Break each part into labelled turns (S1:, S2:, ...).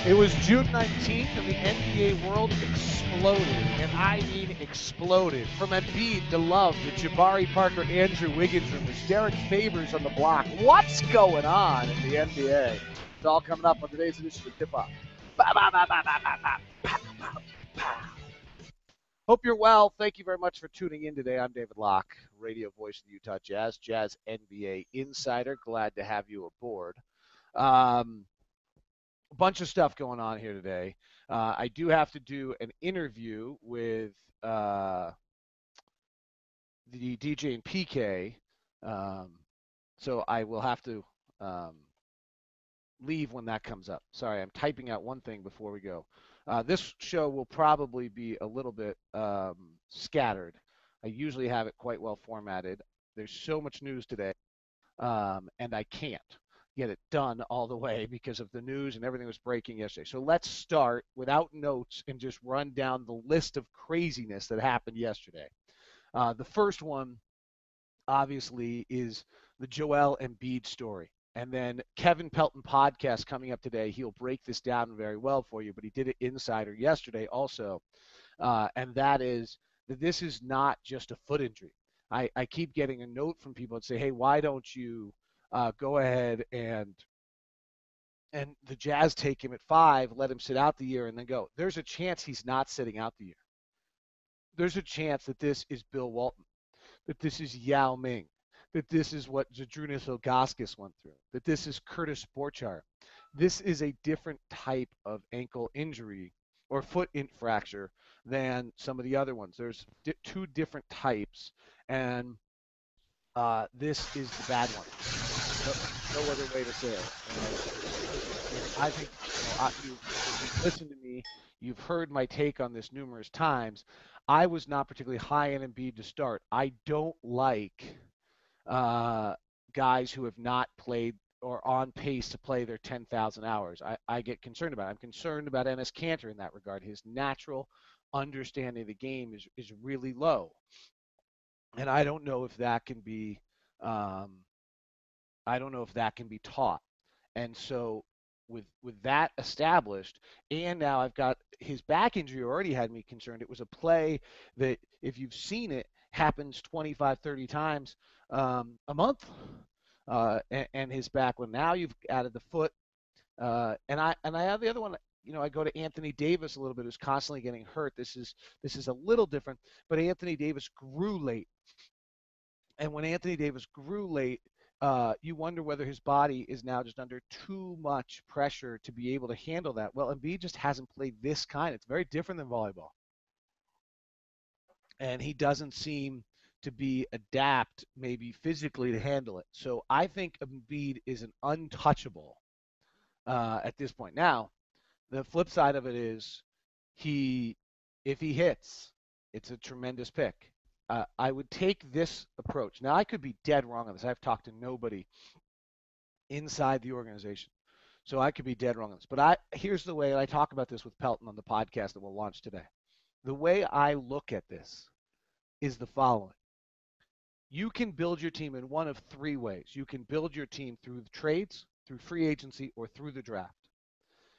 S1: It was June 19th, and the NBA world exploded, and I mean exploded. From Embiid to Love to Jabari Parker, Andrew Wiggins rumors, Derek Favors on the block. What's going on in the NBA? It's all coming up on today's edition of Tip Off. Hope you're well. Thank you very much for tuning in today. I'm David Locke, radio voice of the Utah Jazz, Jazz NBA insider. Glad to have you aboard. A bunch of stuff going on here today. I do have to do an interview with the DJ and PK, so I will have to leave when that comes up. Sorry, I'm typing out one thing before we go. This show will probably be a little bit scattered. I usually have it quite well formatted. There's so much news today, and I can't get it done all the way because of the news and everything was breaking yesterday. So let's start without notes and just run down the list of craziness that happened yesterday. The first one, obviously, is the Joel Embiid story. And then Kevin Pelton podcast coming up today. He'll break this down very well for you, but he did it insider yesterday also. And that is that this is not just a foot injury. I keep getting a note from people that say, hey, why don't you go ahead and the Jazz take him at 5, let him sit out the year, and then go. There's a chance he's not sitting out the year. There's a chance that this is Bill Walton, that this is Yao Ming, that this is what Zydrunas Ilgauskas went through, that this is Curtis Borchardt. This is a different type of ankle injury or foot fracture than some of the other ones. There's two different types, and this is the bad one. No other way to say it. I think you've listened to me. You've heard my take on this numerous times. I was not particularly high in Embiid to start. I don't like guys who have not played or on pace to play their 10,000 hours. I get concerned about it. I'm concerned about Enes Kanter in that regard. His natural understanding of the game is really low. And I don't know if that can be taught. And so with that established, and now I've got his back injury already had me concerned. It was a play that, if you've seen it, happens 25, 30 times a month. And his back one. Now you've added the foot. And I have the other one. I go to Anthony Davis a little bit, who's constantly getting hurt. This is a little different, but Anthony Davis grew late. And when Anthony Davis grew late, you wonder whether his body is now just under too much pressure to be able to handle that. Well, Embiid just hasn't played this kind. It's very different than volleyball. And he doesn't seem to be adapt maybe physically to handle it. So I think Embiid is an untouchable at this point. Now, the flip side of it is if he hits, it's a tremendous pick. I would take this approach. Now, I could be dead wrong on this. I've talked to nobody inside the organization, so I could be dead wrong on this. But here's the way I talk about this with Pelton on the podcast that we'll launch today. The way I look at this is the following. You can build your team in one of three ways. You can build your team through the trades, through free agency, or through the draft.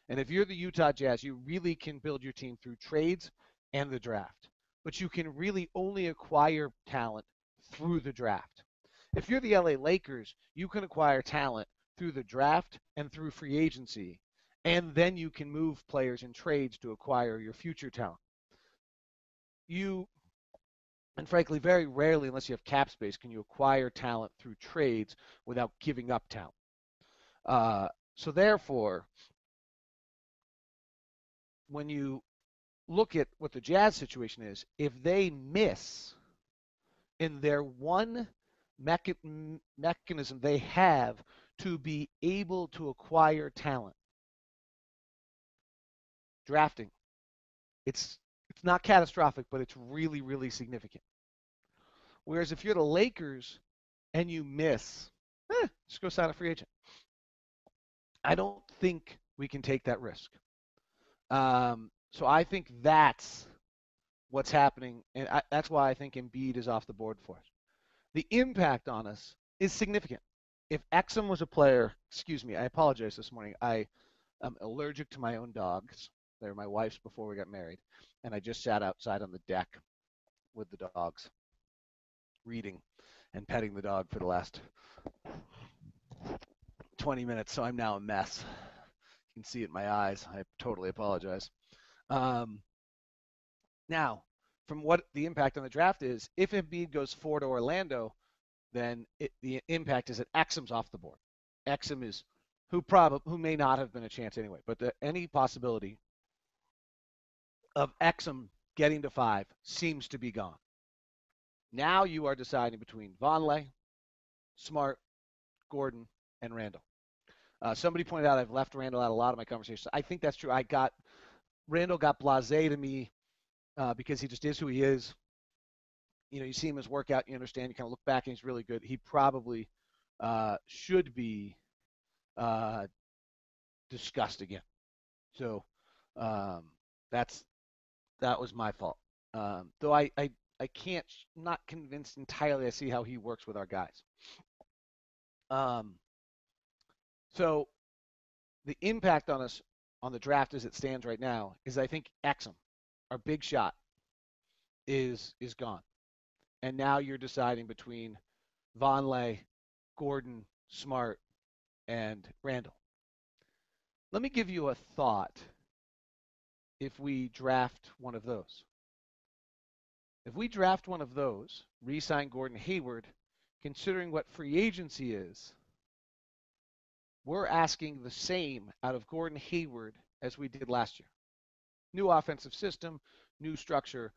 S1: And if you're the Utah Jazz, you really can build your team through trades and the draft. But you can really only acquire talent through the draft. If you're the LA Lakers, you can acquire talent through the draft and through free agency, and then you can move players in trades to acquire your future talent. And frankly, very rarely, unless you have cap space, can you acquire talent through trades without giving up talent. So therefore, when you look at what the Jazz situation is, if they miss in their one mechanism they have to be able to acquire talent, drafting, it's not catastrophic, but it's really, really significant. Whereas if you're the Lakers and you miss, just go sign a free agent. I don't think we can take that risk. So I think that's what's happening, and that's why I think Embiid is off the board for us. The impact on us is significant. If Exim was a player, excuse me, I apologize this morning. I I'm allergic to my own dogs. They're my wife's before we got married, and I just sat outside on the deck with the dogs, reading and petting the dog for the last 20 minutes. So I'm now a mess. You can see it in my eyes. I totally apologize. Um, Now, from what the impact on the draft is, if Embiid goes 4 to Orlando, then the impact is that Exim's off the board. Exim is who may not have been a chance anyway, but any possibility of Exim getting to 5 seems to be gone. Now you are deciding between Vonleh, Smart, Gordon, and Randall. Somebody pointed out I've left Randall out a lot of my conversations. I think that's true. Randall got blasé to me because he just is who he is. You see him as workout, you understand, you kind of look back and he's really good. He probably should be discussed again. So that was my fault. Though I can't, not convinced entirely I see how he works with our guys. So the impact on us on the draft as it stands right now is I think Exim, our big shot, is gone. And now you're deciding between Vonleh, Gordon, Smart, and Randall. Let me give you a thought if we draft one of those. If we draft one of those, re-sign Gordon Hayward, considering what free agency is, we're asking the same out of Gordon Hayward as we did last year. New offensive system, new structure,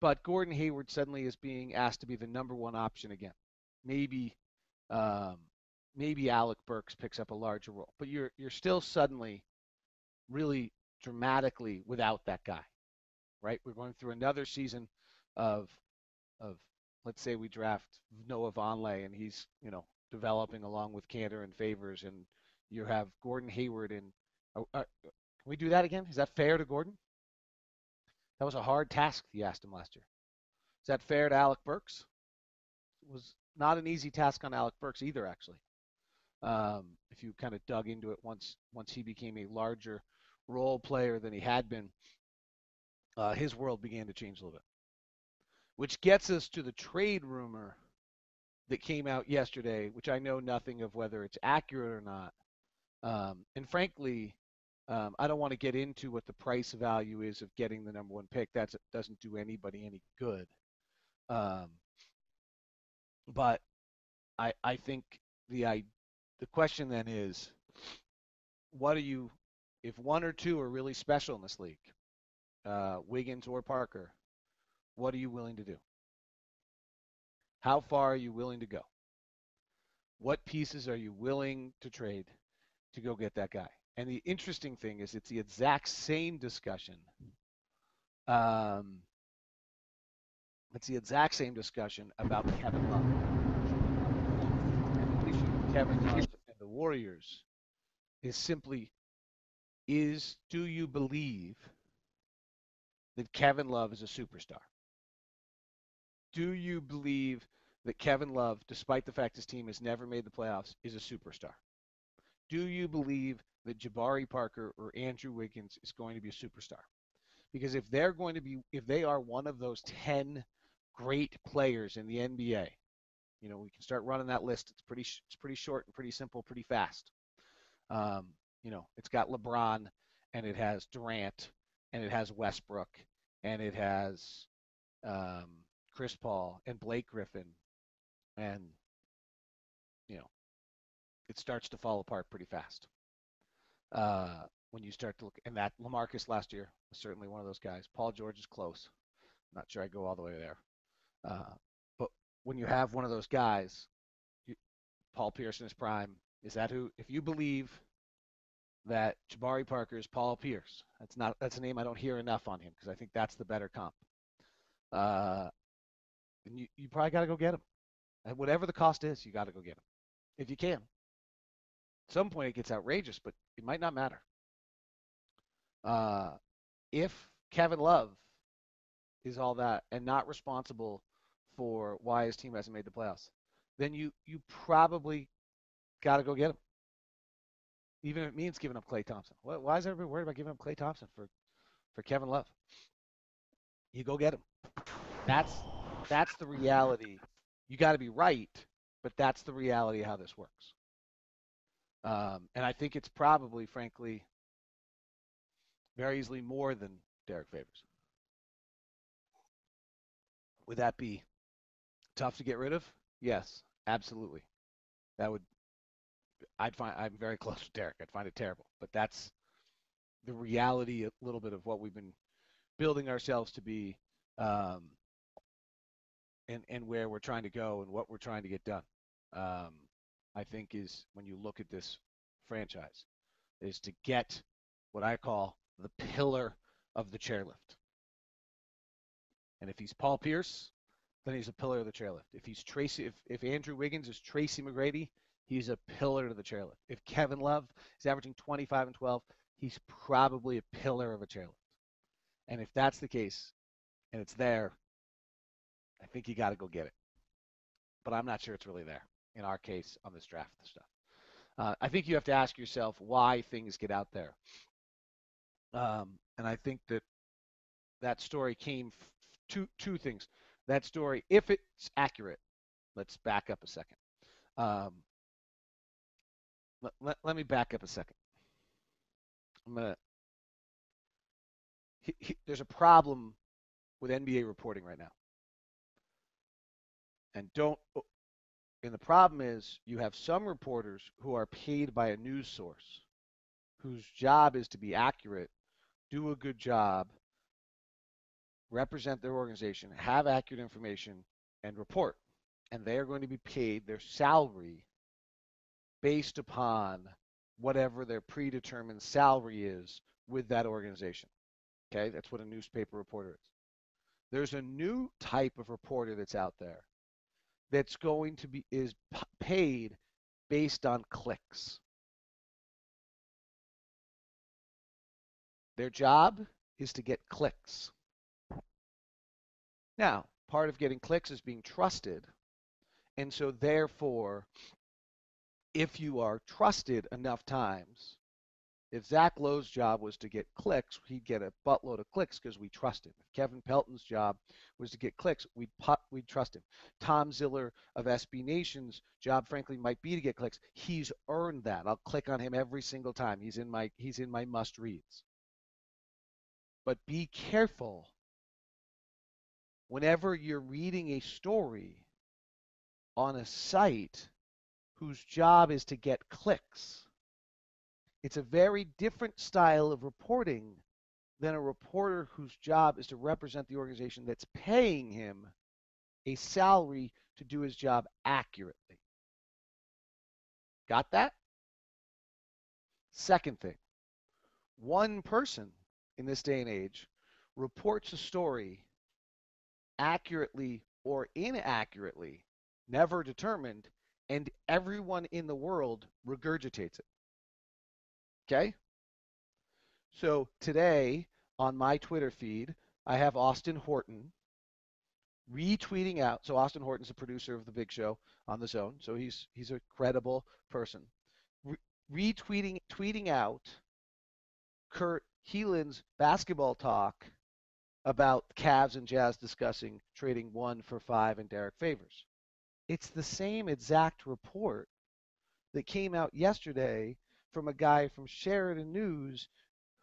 S1: but Gordon Hayward suddenly is being asked to be the number one option again. Maybe Alec Burks picks up a larger role, but you're still suddenly really dramatically without that guy, right? We're going through another season of let's say we draft Noah Vonleh and he's developing along with Cantor and Favors, and you have Gordon Hayward and can we do that again? Is that fair to Gordon? That was a hard task he asked him last year. Is that fair to Alec Burks? It was not an easy task on Alec Burks either, actually. If you kind of dug into it once he became a larger role player than he had been, his world began to change a little bit. Which gets us to the trade rumor that came out yesterday, which I know nothing of whether it's accurate or not. And frankly, I don't want to get into what the price value is of getting the number one pick. That doesn't do anybody any good. But I think the question then is, what are you, if one or two are really special in this league, Wiggins or Parker, what are you willing to do? How far are you willing to go? What pieces are you willing to trade to go get that guy? And the interesting thing is it's the exact same discussion. It's the exact same discussion about Kevin Love. And the issue with Kevin Love and the Warriors is simply, do you believe that Kevin Love is a superstar? Do you believe that Kevin Love, despite the fact his team has never made the playoffs, is a superstar? Do you believe that Jabari Parker or Andrew Wiggins is going to be a superstar? Because if they are one of those 10 great players in the NBA, we can start running that list. It's pretty short and pretty simple, pretty fast. It's got LeBron, and it has Durant, and it has Westbrook, and it has Chris Paul and Blake Griffin, and it starts to fall apart pretty fast. When you start to look, and that LaMarcus last year was certainly one of those guys. Paul George is close. I'm not sure I go all the way there. But when you have one of those guys, Paul Pierce in his prime, is that who? If you believe that Jabari Parker is Paul Pierce, that's a name I don't hear enough on him because I think that's the better comp. And you probably got to go get him. And whatever the cost is, you got to go get him if you can. At some point it gets outrageous, but it might not matter. If Kevin Love is all that and not responsible for why his team hasn't made the playoffs, then you probably got to go get him. even if it means giving up Klay Thompson. Why is everybody worried about giving up Klay Thompson for Kevin Love? You go get him. That's the reality. You got to be right, but that's the reality of how this works. And I think it's probably, frankly, very easily more than Derek Favors. Would that be tough to get rid of? Yes, absolutely. That would. I'm very close to Derek. I'd find it terrible, but that's the reality, a little bit of what we've been building ourselves to be, um, and where we're trying to go and what we're trying to get done. Um, I think is when you look at this franchise, is to get what I call the pillar of the chairlift. And if he's Paul Pierce, then he's a pillar of the chairlift. If he's Tracy, if Andrew Wiggins is Tracy McGrady, he's a pillar to the chairlift. If Kevin Love is averaging 25 and 12, he's probably a pillar of a chairlift. And if that's the case, and it's there, I think you got to go get it. But I'm not sure it's really there in our case on this draft stuff. I think you have to ask yourself why things get out there. And I think that story came two things. That story, if it's accurate, let's back up a second. Let me back up a second. There's a problem with NBA reporting right now. And the problem is you have some reporters who are paid by a news source whose job is to be accurate, do a good job, represent their organization, have accurate information, and report. And they are going to be paid their salary based upon whatever their predetermined salary is with that organization. Okay, that's what a newspaper reporter is. There's a new type of reporter that's out there that's going to be paid based on clicks. Their job is to get clicks. Now, part of getting clicks is being trusted. And so therefore, if you are trusted enough times, if Zach Lowe's job was to get clicks, he'd get a buttload of clicks because we trust him. If Kevin Pelton's job was to get clicks, we'd trust him. Tom Ziller of SB Nation's job, frankly, might be to get clicks. He's earned that. I'll click on him every single time. He's in my must reads. But be careful whenever you're reading a story on a site whose job is to get clicks. It's a very different style of reporting than a reporter whose job is to represent the organization that's paying him a salary to do his job accurately. Got that? Second thing, one person in this day and age reports a story accurately or inaccurately, never determined, and everyone in the world regurgitates it. Okay? So today on my Twitter feed, I have Austin Horton retweeting out. So Austin Horton's a producer of the Big Show on the Zone, so he's a credible person. Tweeting out Kurt Heelan's basketball talk about Cavs and Jazz discussing trading 1 for 5 and Derek Favors. It's the same exact report that came out yesterday from a guy from Sheridan News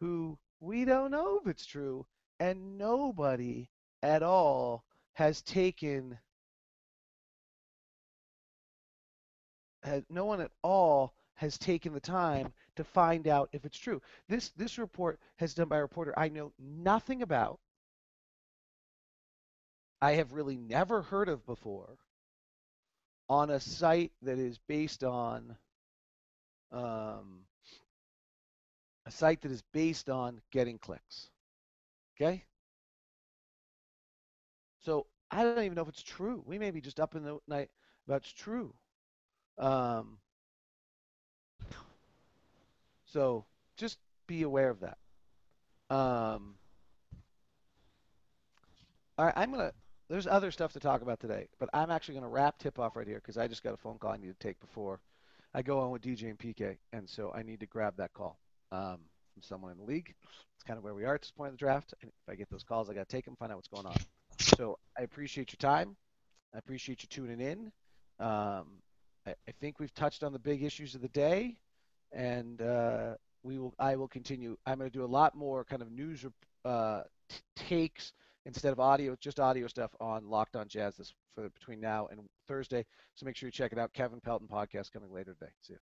S1: who we don't know if it's true, and nobody at all has taken no one at all has taken the time to find out if it's true. This report has done by a reporter I know nothing about. I have really never heard of before on a site that is based on getting clicks. Okay? So I don't even know if it's true. We may be just up in the night about it's true. So just be aware of that. All right, there's other stuff to talk about today, but I'm actually gonna wrap tip off right here because I just got a phone call I need to take before I go on with DJ and PK, and so I need to grab that call from someone in the league. It's kind of where we are at this point of the draft. And if I get those calls, I got to take them, find out what's going on. So I appreciate your time. I appreciate you tuning in. I think we've touched on the big issues of the day, and I will continue. I'm going to do a lot more kind of news takes instead of audio, just audio stuff on Locked On Jazz between now and Thursday. So make sure you check it out. Kevin Pelton podcast coming later today. See you.